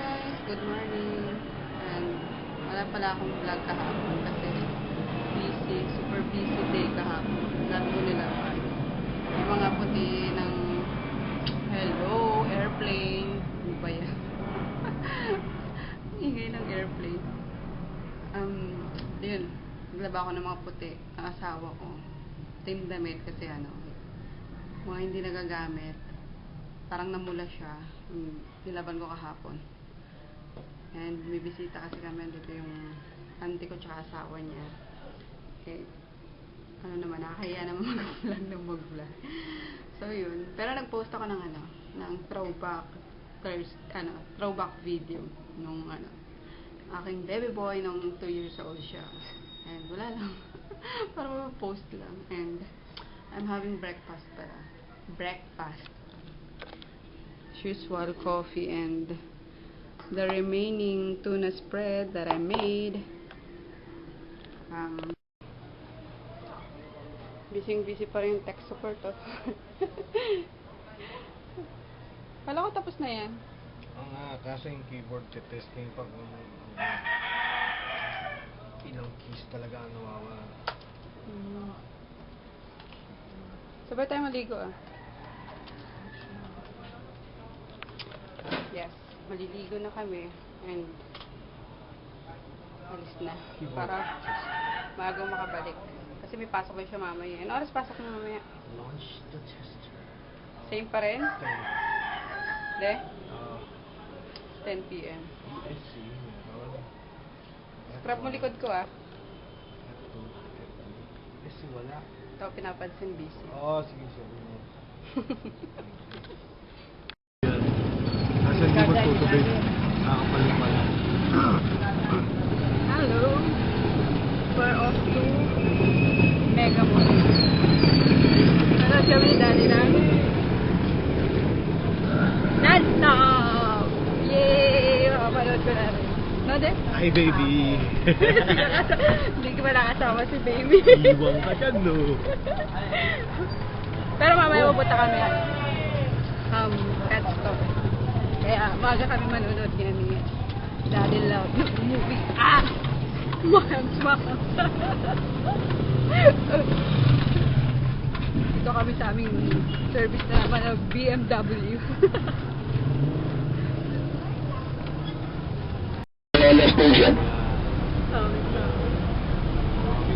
guys! Good morning! And wala pala akong vlog kahapon kasi busy, super busy day kahapon. Lahat ko nilaban. Yung mga puti ng hello, airplane. Ano ba yan? Ingay ng airplane. Yun. Naglaba ako ng mga puti ng asawa ko. Team damit kasi mga hindi nagagamit. Parang namula siya. Nilaban ko kahapon. And may bisita kasi kami. Dito yung auntie ko tsaka asawa niya. Okay. Nakakaya naman mag-vlog. So yun. Pero nag-post ako ng throwback video nung aking baby boy nung 2 years old siya. And wala lang. Parang post lang. And I'm having breakfast pala. Breakfast. Usual coffee and the remaining tuna spread that I made. Busy pa rin yung tech support. Kala ko tapos na yan. Kaso yung keyboard testing pag ilang keys talaga ang nawawala. Sabay tayo maligo Yes, maliligo na kami and alis na para maagang makabalik. Kasi may pasok ba siya mamaya. Ano oras pasok na mamaya? Launch the tester. Same pa rin? 10. De? 10 p.m. USC meron. Scrap mo likod ko Ito. USC wala. Ito pinapansin busy. Sige. Nasa hindi magtutubig. Nakakapalit pala. Hello! We're off to Mega Mall. Ano siya may dali lang? Non-stop! Yay! Makapanood ko na rin. No, de? Hi, baby! Hindi ko pa nakasama si baby. Iwang ka dyan, no? Pero mamaya pupunta kami pet stop. Kaya maaga kami manonood ngayon ni Daddy Love yung movie. Mahang. Ito kami sa aming service na naman ng BMW. Kami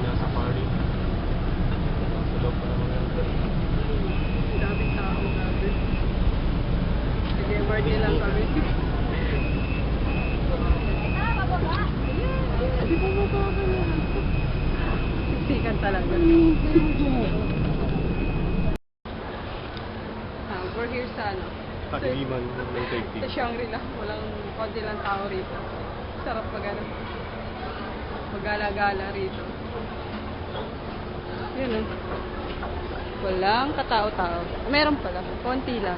nasa party. Nasa loob pa naman yan. Daming tao, grabe. Sige, birthday lang kami. Di ba mababa na? Siksikan talaga. We're here sa Kadiliman ng safety. sa Shangri-La. Walang konti lang tao rito. Sarap magala-gala rito. Yun walang katao-tao. Meron pala. Konti lang.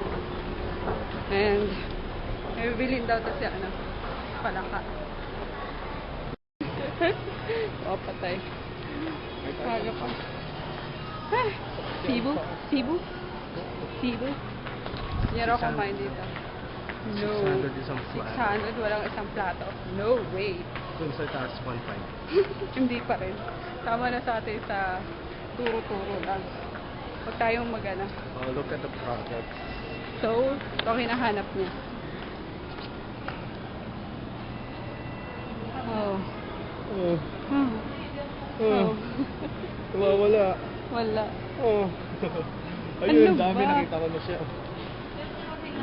And may bibilin daw to siya palaka. Patay. Kaga pa. Cebu. Meron akong kumain dito. No. 600 isang plato. 600, walang isang plato. No way. Dun sa taas, 1.5. Hindi pa rin. Tama na sa atin sa turo-turo lang. Huwag tayong Look at the products. So, ito ang hinahanap niya. Wala. Wala. Ayun, Ano dami ba? nakita ko na siya.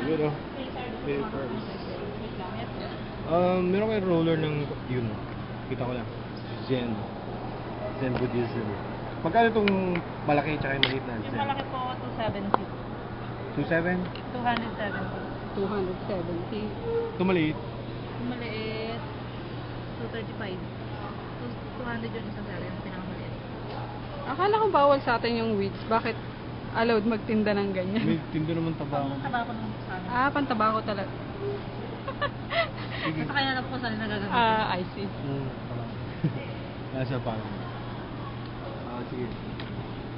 Yun papers. Meron kayong roller ng yun. Kita ko lang. Zen Buddhism. Magkano itong malaki tsaka yung maliit na Yung Zen? malaki po, 270. 2.7? 270. 270. Ito maliit. Yung maliit, 235. 200 yung isang sari, yung pinakamaliit. Akala ko bawal sa atin yung weeds. Bakit allowed magtinda ng ganyan? May tinda naman tabako. Ang taba ko nung sa amin. Pantabako talaga. Basta kaya na po sa nila nagagamit. I see. Nasa pa. Sige.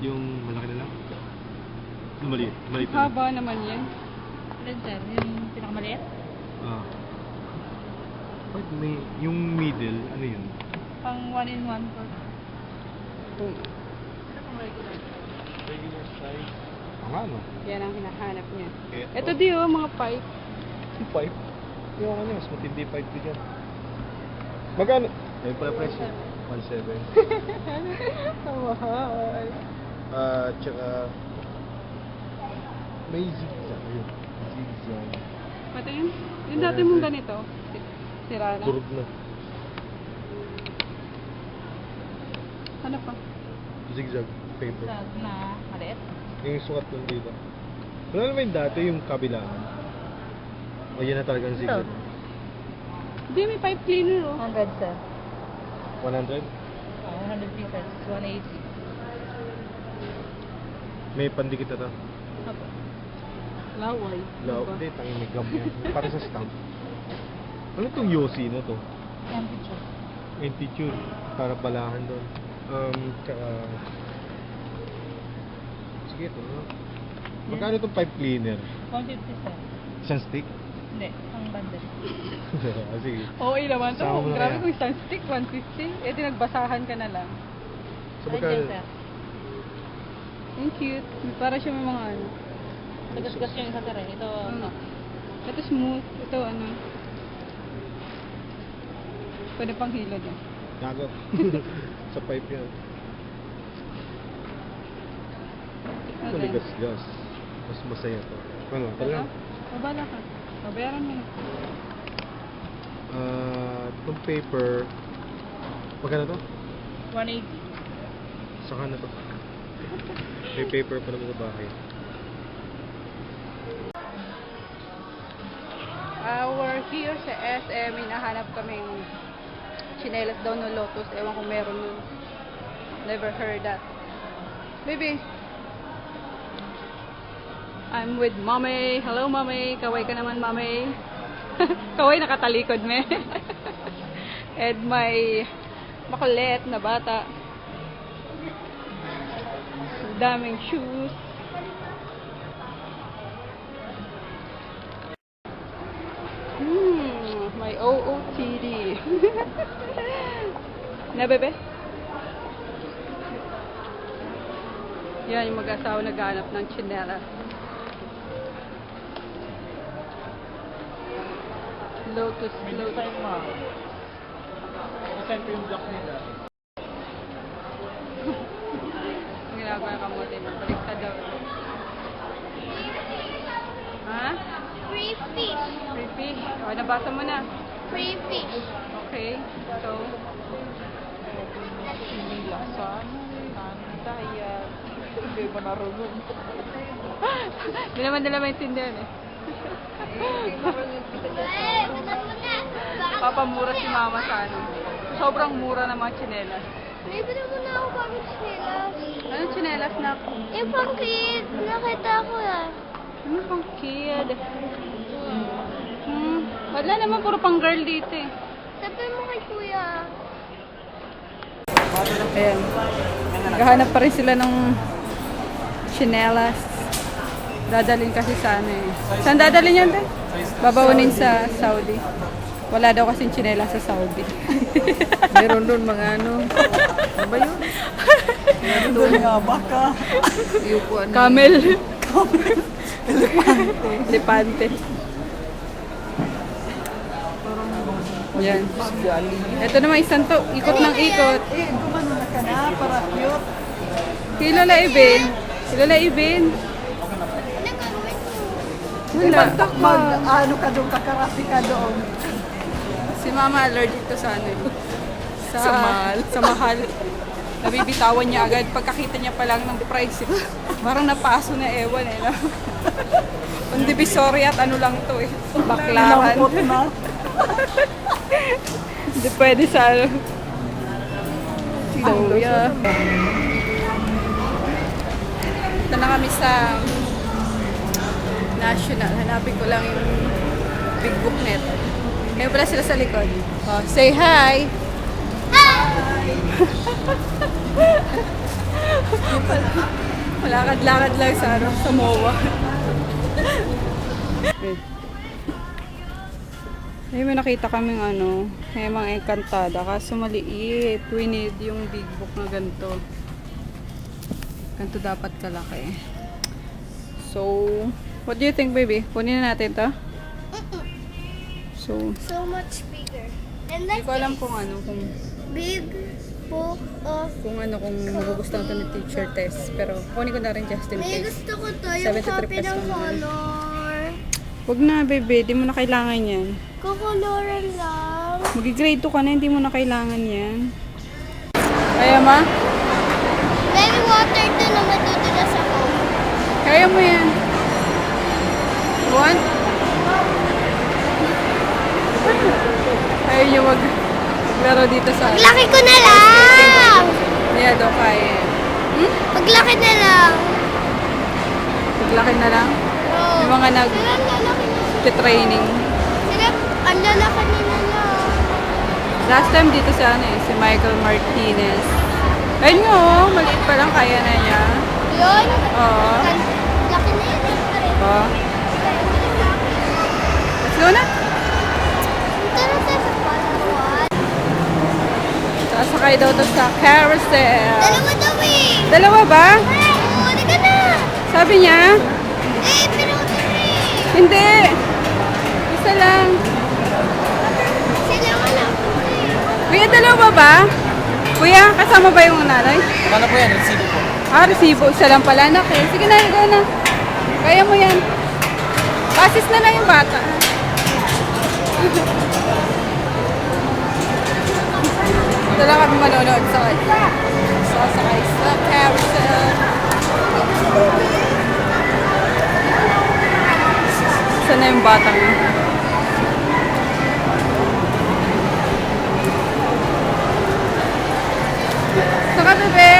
Yung malaki na lang? Yung maliit. Maliit na lang. Haba naman yan. Ilan sir? Yung pinakamaliit? Ba't may, yung middle, ano yun? Pang 1-in-1 po. Regular size. Ang ano? Yan ang hinahanap niya. Eto. Ito di oh, mga pipe. Yung pipe. Yung ano, mas matindi pipe ko dyan. Magkano? Ayun pala presyo. 1.7. Mahal. Tsaka may zigzag. Ayun. Zigzag. Pati yung dati mong ganito. Sira na. Durog na. Ano pa? Zigzag paper. Na maliit. Yung sukat nun dito. Wala naman yung dati yung kabilaan. O yan na talagang zigzag. Hindi, may pipe cleaner oh. 100 sir. 100? 100 pieces. 180. May pandikit na to. Apo. Laway. Lao, hindi, tangin may gum yan. Para sa stamp. Ano itong Yossi na to? Temperature. Intitude. Para balahan doon. Tsaka... Sige ito. No? Magkano itong pipe cleaner? 150 sir. Isang stick? Hindi, pang bundle. Sige. Okay naman to. Sama mo na Grabe kaya. kung isang stick, 150. Eh, di nagbasahan ka na lang. So, Ay, magkano? dyan, sir. Ang cute. Para siya may mga ano. Tagas-gas yung isa sir eh. Ito, Ano? Ito smooth. Ito ano. Pwede pang hilo din. Gago. Sa pipe yan. Ano Ito din? ligas-gas. Mas masaya to. Ano? Ito lang. Babala ka. Babayaran mo na. Itong paper. Magkano to? 180. Saka na to. May paper pa naman sa bahay. We're here sa SM. Hinahanap kaming chinelas daw ng Lotus. Ewan kung meron nun. Never heard that. Baby. I'm with Mommy. Hello, Mommy. Kaway ka naman, Mommy. Kaway nakatalikod, me. And my makulit na bata. Daming shoes. My OOTD. Na, bebe? Yan, yung mag-asawa naghanap ng tsinelas. Lotus, Lotus. Saan ko yung block nila? Ang ginagawa ng kamote mo. Baliktad daw. Ha? Free fish. Free fish. O, nabasa mo na. Free fish. Okay. So, Hindi mo narunod. hindi naman nila maintindihan eh. Basta mo na. Papamura si mama sa ano. Sobrang mura ng mga tsinelas. Bibili mo na ako bagong chinelas. Anong tsinelas na? Yung pang kid. Nakita ko yan. Ano pang kid? Wala naman, puro pang girl dito eh. Sabi mo kay kuya. Ayan. Naghahanap pa rin sila ng chinelas. Dadalhin kasi sa ano eh. Saan dadalhin yan din? Babawanin sa Saudi. Wala daw kasing chinelas sa Saudi. Meron doon mga ano. Ano ba yun? Meron doon nga baka. Yukuan. Camel. Elepante. Yan. Ito naman isang to. Ikot ng ikot. Eh, gumano na ka na para cute. Kilala Ibin. Kilala Ibin. Wala. Ano ka doon, kakarasi ka doon. Si mama allergic to sa ano eh. Sa mahal. Sa mahal. Nabibitawan niya agad pagkakita niya pa lang ng price. Eh. Parang napaso na ewan eh. No? Ang divisory at ano lang to eh. Baklaran. Lambot na. Hindi pwede sa ano. So, yeah. Ito na kami sa National. Hanapin ko lang yung big booknet. Ngayon pala sila sa likod. Oh, say hi! Malakad-lakad lang sa, ano, sa MOA. Ay, may nakita kaming ano, hemang engkantada. Kaso maliit. We need yung big book na ganito. Ganito dapat kalaki. So, what do you think, baby? Kunin na natin to? So, So much bigger. And hindi like ko alam kung ano, kung big book of... kung magugustuhan to ni teacher test. Pero kunin ko na rin just in May case. gusto ko to, yung 73 copy pesos ng naman. color. Wag na, baby. Di mo na kailangan yan. Kukoloran lang. Mag-grade 2 ka na, hindi mo na kailangan yan. Kaya ma? May water doon na matutulas ako. Kaya mo yan. Want? Ayaw nyo maglaro dito sa... Paglaki ko na lang! Yeah, daw kaya. Paglaki na lang. Paglaki na lang. Oo. Yung mga Sila ang lalaki na. training. Sila ang lalaki nila lang. Last time dito si ano eh, si Michael Martinez. Ayun nga oh, maliit pa lang kaya na niya. Yun? Oo. Laki na yun. Oo. Let's go na. Tara tayo sa Palawan. Sasakay daw to sa carousel. Dalawa daw eh. Dalawa ba? Oo, di ka na. Sabi niya? Eh, pero three. Hindi. Isa lang. Sila wala ko eh. Kuya, dalawa ba? Kuya, kasama ba yung nanay? Ano po yan? Resibo po. Ah, resibo. Isa lang pala, anak eh. Sige na, go na. Kaya mo yan. Basis na lang yung bata. Ito lang kami manonood sa sasakay sa carousel. Saan na yung batang yun? Saka, bebe?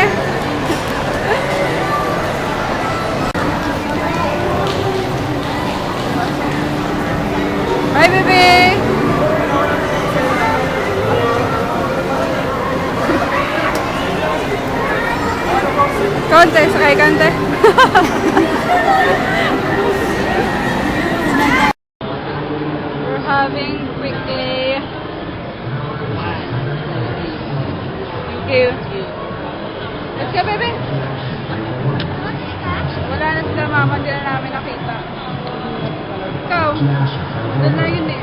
Bye, bebe! Konti, sakay kante. We're having quick day. Thank you. Let's go, baby. Wala na sila mama, hindi na namin nakita. Ikaw, doon na yun eh.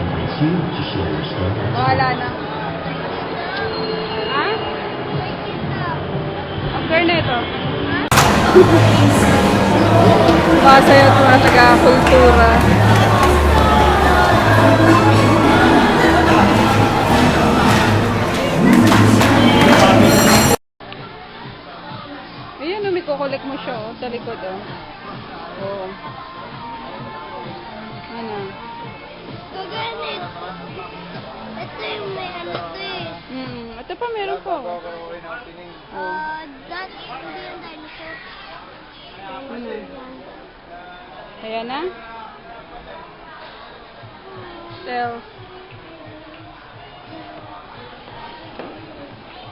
Wala na. Ha? After na ito. Masaya ito na taga-kultura. Ayan, umikukulik mo siya oh, sa likod oh. Oo. Ano? Gaganit. Ito yung may ano to eh. Ito pa meron pa oh. That, hindi yung dinosaur. Ayan na. Still.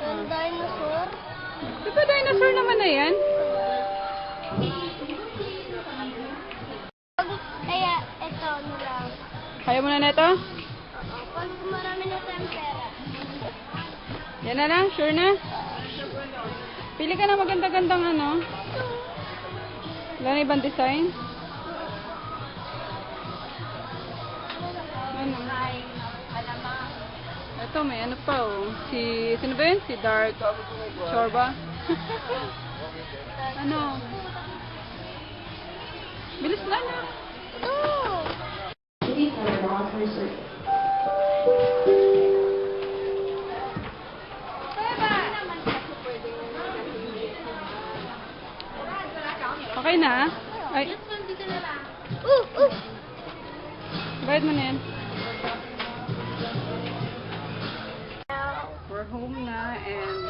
Yung dinosaur. Di ba dinosaur naman na yan? Kaya, ito ano lang. Kaya mo na neto? Pag marami na tayong pera. Yan na lang, sure na? Pili ka na maganda-gandang ano. Wala na ibang design? Ano? Ito, may ano pa oh. Sino ba yun? Si Dark Shorba? Ano? Bilis na na. Oh! Okay na? Ay, bayad mo na yan. We're home na and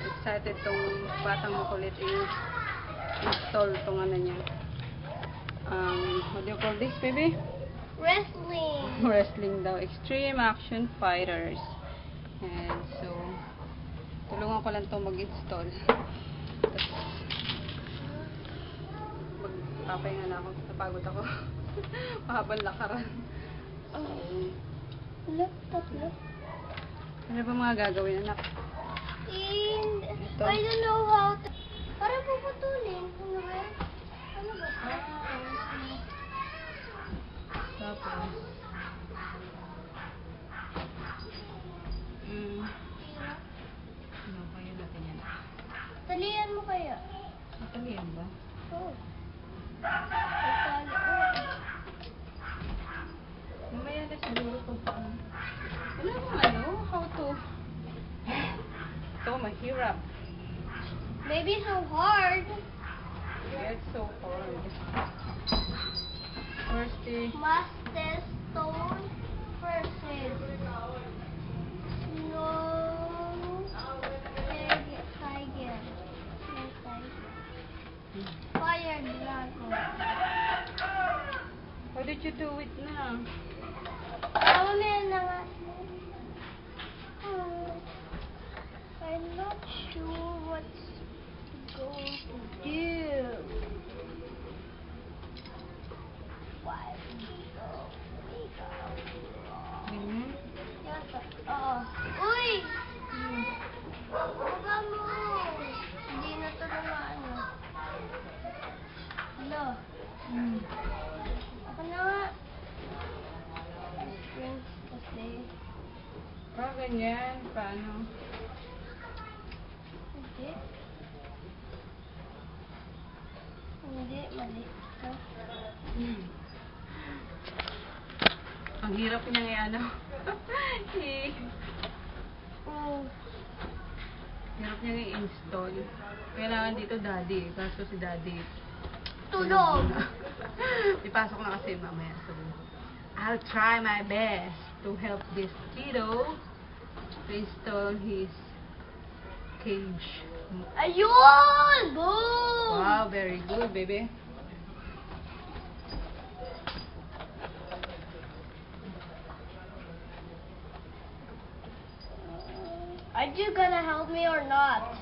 excited tong batang makulit install tong ano niya. What do you call this, baby? Wrestling. Wrestling daw. Extreme Action Fighters. And so, tulungan ko lang to mag-install. Tapos, magpapahinga na ako. Napagod ako. Mahabang lakaran. So, Look, tatlo. Ano ba mga gagawin, anak? And Ito. I don't know how to... Parang puputulin. Ano ba? Ano ba? Tapos, Tira. ano kaya natin yan? Talian mo kaya? Matalian ba? Oo. Tali. Mamaya na siguro kung paano. Wala bang how to? Ito, mahirap. Maybe so hard. It's so hard. First, Master stone versus snow tiger. Fire dragon. how did you do it na? Mamaya na nga. I'm not sure what's going to do. What? Ganyan? Yata. Oo. Uy! Baba mo. Hindi na ito ano. Hello. Ako na nga. Friends, kasi. Ganyan. Paano? Hindi. Hindi, mali. Ito. Ang hirap niya hirap niya i-install. Kailangan dito daddy. Kaso si daddy Tulog. ipasok na kasi mamaya. So, I'll try my best to help this kiddo to install his cage. Ayun! Boom! Wow, very good, baby. Are you gonna help me or not?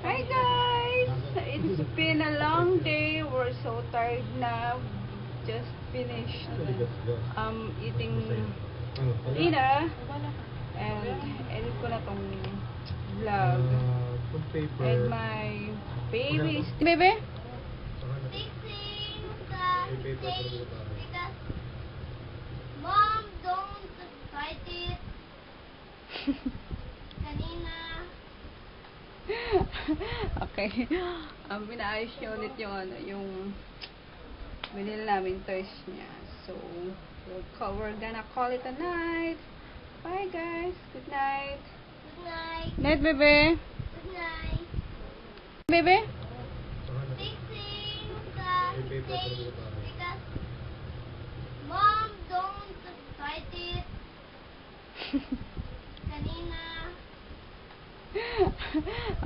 Hi guys! It's been a long day. We're so tired now. Just finished eating dinner. And edit ko na tong vlog. And my baby is... Baby? Fixing the stage because Mom don't fight it. Kanina. Okay. Pinaayos niya ulit yung binili namin toys niya. So, we're gonna call it a night. Bye guys. Good night. Good night. Night, baby. Good night. Baby? Fixing the stage because Mom don't fight it. Kanina.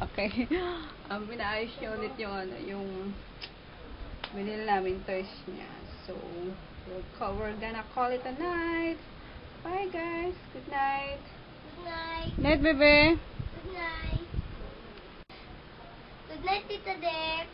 Okay. Pinaayos niya ulit yung binili namin toys niya. So, we're gonna call it a night. Bye guys. Good night. Good night. Night, baby. Good night. Good night, Tita Dek.